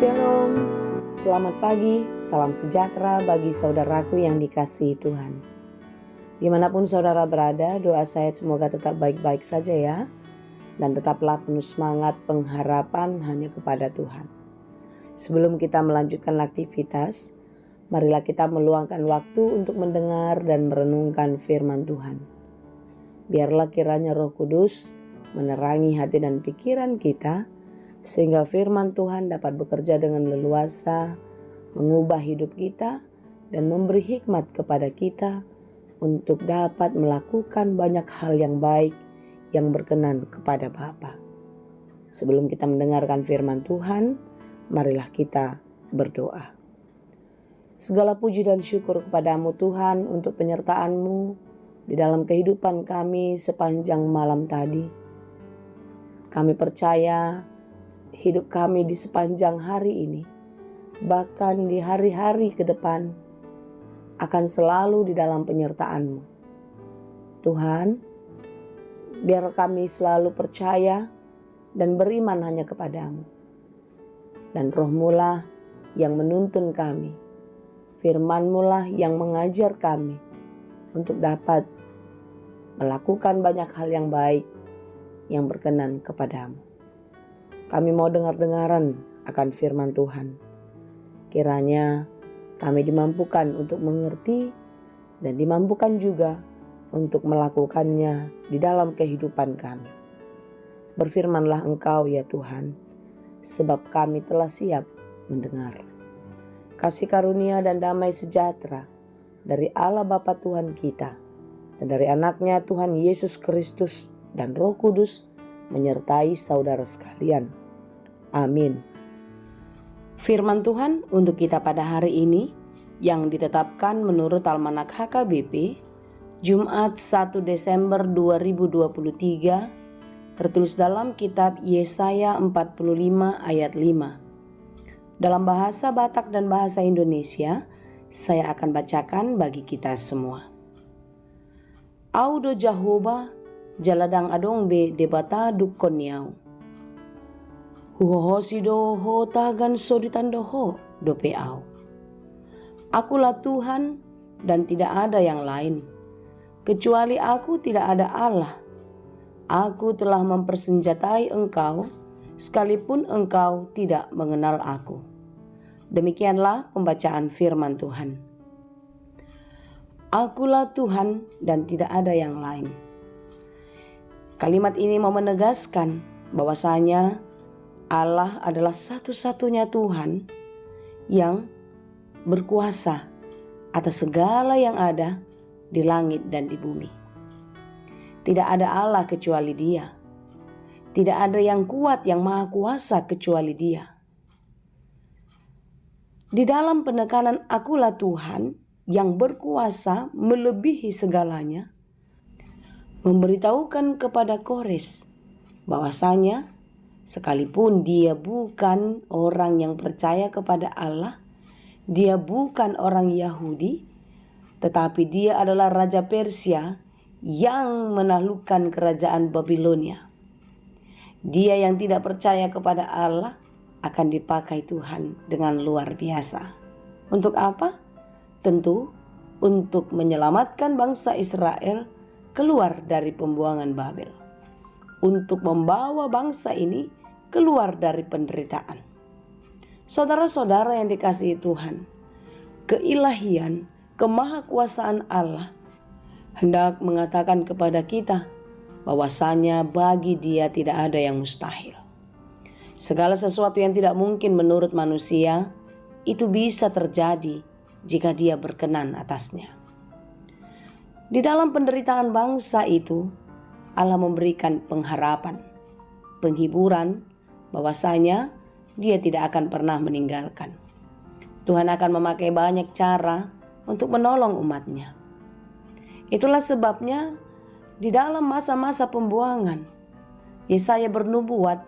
Shalom, selamat pagi, salam sejahtera bagi saudaraku yang dikasihi Tuhan. Dimanapun saudara berada, doa saya semoga tetap baik-baik saja ya. Dan tetaplah penuh semangat pengharapan hanya kepada Tuhan. Sebelum kita melanjutkan aktivitas, marilah kita meluangkan waktu untuk mendengar dan merenungkan firman Tuhan. Biarlah kiranya Roh Kudus menerangi hati dan pikiran kita, sehingga firman Tuhan dapat bekerja dengan leluasa, mengubah hidup kita, dan memberi hikmat kepada kita untuk dapat melakukan banyak hal yang baik yang berkenan kepada Bapa. Sebelum kita mendengarkan firman Tuhan, marilah kita berdoa. Segala puji dan syukur kepadamu Tuhan untuk penyertaan-Mu di dalam kehidupan kami sepanjang malam tadi. Kami percaya hidup kami di sepanjang hari ini, bahkan di hari-hari ke depan, akan selalu di dalam penyertaan-Mu. Tuhan, biar kami selalu percaya dan beriman hanya kepadamu. Dan Roh-Mu lah yang menuntun kami, firman-Mu lah yang mengajar kami untuk dapat melakukan banyak hal yang baik yang berkenan kepadamu. Kami mau dengar-dengaran akan firman Tuhan. Kiranya kami dimampukan untuk mengerti dan dimampukan juga untuk melakukannya di dalam kehidupan kami. Berfirmanlah Engkau ya Tuhan, sebab kami telah siap mendengar. Kasih karunia dan damai sejahtera dari Allah Bapa Tuhan kita dan dari anaknya Tuhan Yesus Kristus dan Roh Kudus menyertai saudara sekalian. Amin. Firman Tuhan untuk kita pada hari ini yang ditetapkan menurut Almanak HKBP Jumat 1 Desember 2023 tertulis dalam kitab Yesaya 45 ayat 5. Dalam bahasa Batak dan bahasa Indonesia, saya akan bacakan bagi kita semua. Audo Jahoba jaladang adong be debata dukonyau. Huhoho sido ho tagan soditandoho dopeau. Akulah Tuhan dan tidak ada yang lain. Kecuali aku tidak ada Allah. Aku telah mempersenjatai engkau, sekalipun engkau tidak mengenal aku. Demikianlah pembacaan firman Tuhan. Akulah Tuhan dan tidak ada yang lain. Kalimat ini mau menegaskan bahwasanya Allah adalah satu-satunya Tuhan yang berkuasa atas segala yang ada di langit dan di bumi. Tidak ada Allah kecuali Dia. Tidak ada yang kuat yang maha kuasa kecuali Dia. Di dalam penekanan akulah Tuhan yang berkuasa melebihi segalanya, memberitahukan kepada Kores bahwasanya sekalipun dia bukan orang yang percaya kepada Allah, dia bukan orang Yahudi, tetapi dia adalah Raja Persia yang menaklukkan kerajaan Babilonia. Dia yang tidak percaya kepada Allah akan dipakai Tuhan dengan luar biasa. Untuk apa? Tentu untuk menyelamatkan bangsa Israel keluar dari pembuangan Babel. Untuk membawa bangsa ini keluar dari penderitaan. Saudara-saudara yang dikasihi Tuhan, keilahian, kemahakuasaan Allah hendak mengatakan kepada kita bahwasanya bagi Dia tidak ada yang mustahil. Segala sesuatu yang tidak mungkin menurut manusia itu bisa terjadi jika Dia berkenan atasnya. Di dalam penderitaan bangsa itu, Allah memberikan pengharapan, penghiburan, bahwasanya Dia tidak akan pernah meninggalkan. Tuhan akan memakai banyak cara untuk menolong umatnya. Itulah sebabnya di dalam masa-masa pembuangan, Yesaya bernubuat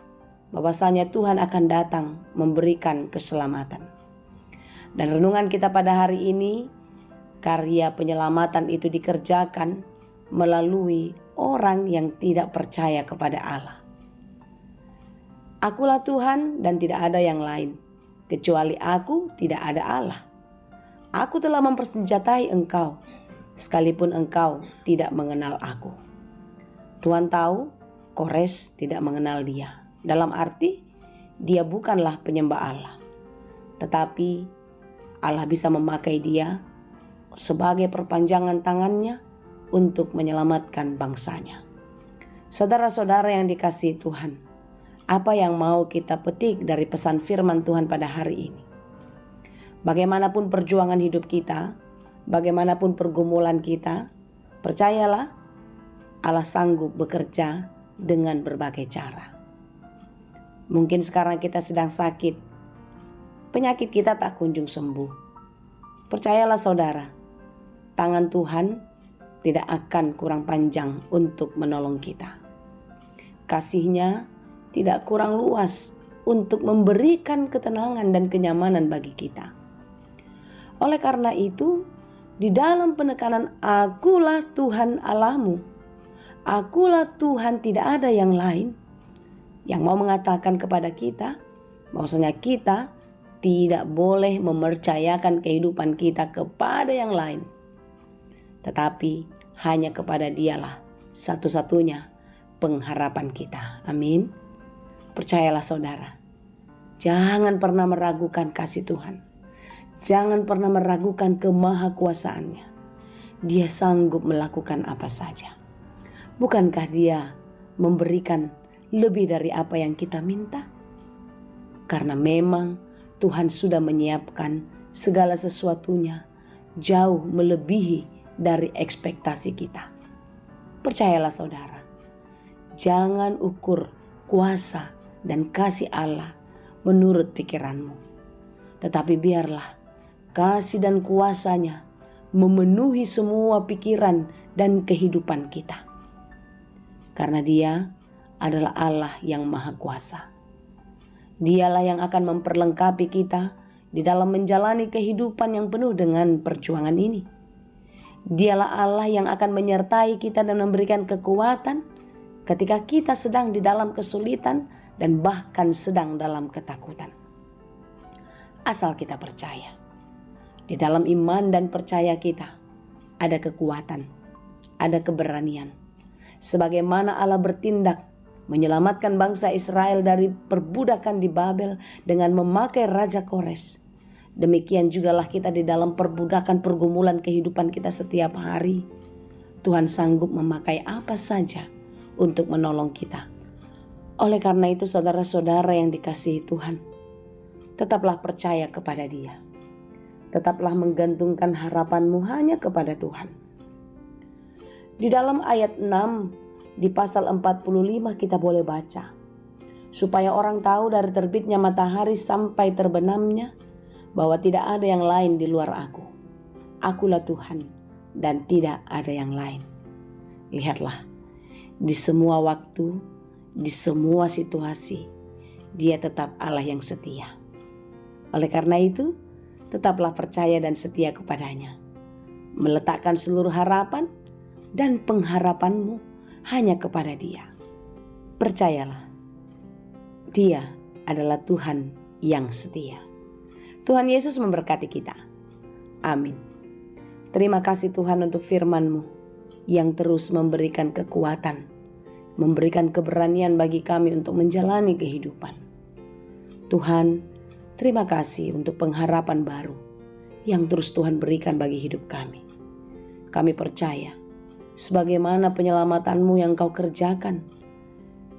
bahwasanya Tuhan akan datang memberikan keselamatan. Dan renungan kita pada hari ini, karya penyelamatan itu dikerjakan melalui orang yang tidak percaya kepada Allah. Akulah Tuhan dan tidak ada yang lain. kecuali aku tidak ada Allah. Aku telah mempersenjatai engkau, sekalipun engkau tidak mengenal aku. Tuhan tahu Kores tidak mengenal dia. Dalam arti, dia bukanlah penyembah Allah. Tetapi Allah bisa memakai dia sebagai perpanjangan tangannya untuk menyelamatkan bangsanya. Saudara-saudara yang dikasihi Tuhan, apa yang mau kita petik dari pesan firman Tuhan pada hari ini? Bagaimanapun perjuangan hidup kita, bagaimanapun pergumulan kita, percayalah Allah sanggup bekerja dengan berbagai cara. Mungkin sekarang kita sedang sakit, penyakit kita tak kunjung sembuh. Percayalah saudara, tangan Tuhan tidak akan kurang panjang untuk menolong kita. Kasih-Nya tidak kurang luas untuk memberikan ketenangan dan kenyamanan bagi kita. Oleh karena itu, di dalam penekanan akulah Tuhan Allahmu, akulah Tuhan, tidak ada yang lain, yang mau mengatakan kepada kita bahwasanya kita tidak boleh mempercayakan kehidupan kita kepada yang lain, tetapi hanya kepada Dialah satu-satunya pengharapan kita. Amin. Percayalah saudara, jangan pernah meragukan kasih Tuhan. Jangan pernah meragukan kemahakuasaannya. Dia sanggup melakukan apa saja. Bukankah Dia memberikan lebih dari apa yang kita minta? Karena memang Tuhan sudah menyiapkan segala sesuatunya jauh melebihi dari ekspektasi kita. Percayalah saudara, jangan ukur kuasa dan kasih Allah menurut pikiranmu, tetapi biarlah kasih dan kuasa-Nya memenuhi semua pikiran dan kehidupan kita. Karena Dia adalah Allah yang Maha Kuasa. Dialah yang akan memperlengkapi kita di dalam menjalani kehidupan yang penuh dengan perjuangan ini. Dialah Allah yang akan menyertai kita dan memberikan kekuatan ketika kita sedang di dalam kesulitan dan bahkan sedang dalam ketakutan. Asal kita percaya, di dalam iman dan percaya kita ada kekuatan, ada keberanian. Sebagaimana Allah bertindak menyelamatkan bangsa Israel dari perbudakan di Babel dengan memakai Raja Kores, demikian jugalah kita di dalam perbudakan pergumulan kehidupan kita setiap hari. Tuhan sanggup memakai apa saja untuk menolong kita. Oleh karena itu saudara-saudara yang dikasihi Tuhan, tetaplah percaya kepada Dia. Tetaplah menggantungkan harapanmu hanya kepada Tuhan. Di dalam ayat 6 di pasal 45 kita boleh baca, supaya orang tahu dari terbitnya matahari sampai terbenamnya bahwa tidak ada yang lain di luar aku. Akulah Tuhan dan tidak ada yang lain. Lihatlah, di semua waktu, di semua situasi, Dia tetap Allah yang setia. Oleh karena itu, tetaplah percaya dan setia kepada-Nya. Meletakkan seluruh harapan dan pengharapanmu hanya kepada Dia. Percayalah, Dia adalah Tuhan yang setia. Tuhan Yesus memberkati kita. Amin. Terima kasih Tuhan untuk firman-Mu yang terus memberikan kekuatan, memberikan keberanian bagi kami untuk menjalani kehidupan. Tuhan, terima kasih untuk pengharapan baru yang terus Tuhan berikan bagi hidup kami. Kami percaya, sebagaimana penyelamatan-Mu yang Kau kerjakan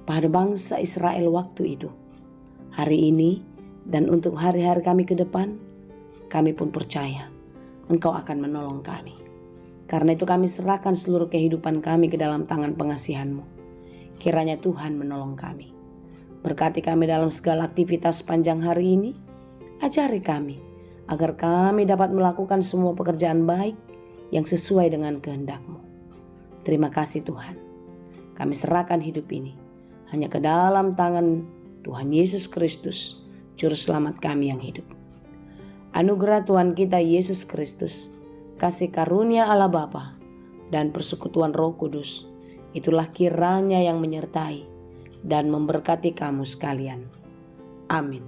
pada bangsa Israel waktu itu, hari ini dan untuk hari-hari kami ke depan, kami pun percaya Engkau akan menolong kami. Karena itu kami serahkan seluruh kehidupan kami ke dalam tangan pengasihan-Mu. Kiranya Tuhan menolong kami. Berkati kami dalam segala aktivitas sepanjang hari ini. Ajari kami agar kami dapat melakukan semua pekerjaan baik yang sesuai dengan kehendak-Mu. Terima kasih Tuhan. Kami serahkan hidup ini hanya ke dalam tangan Tuhan Yesus Kristus, Juru Selamat kami yang hidup. Anugerah Tuhan kita Yesus Kristus, kasih karunia Allah Bapa, dan persekutuan Roh Kudus, itulah kiranya yang menyertai dan memberkati kamu sekalian. Amin.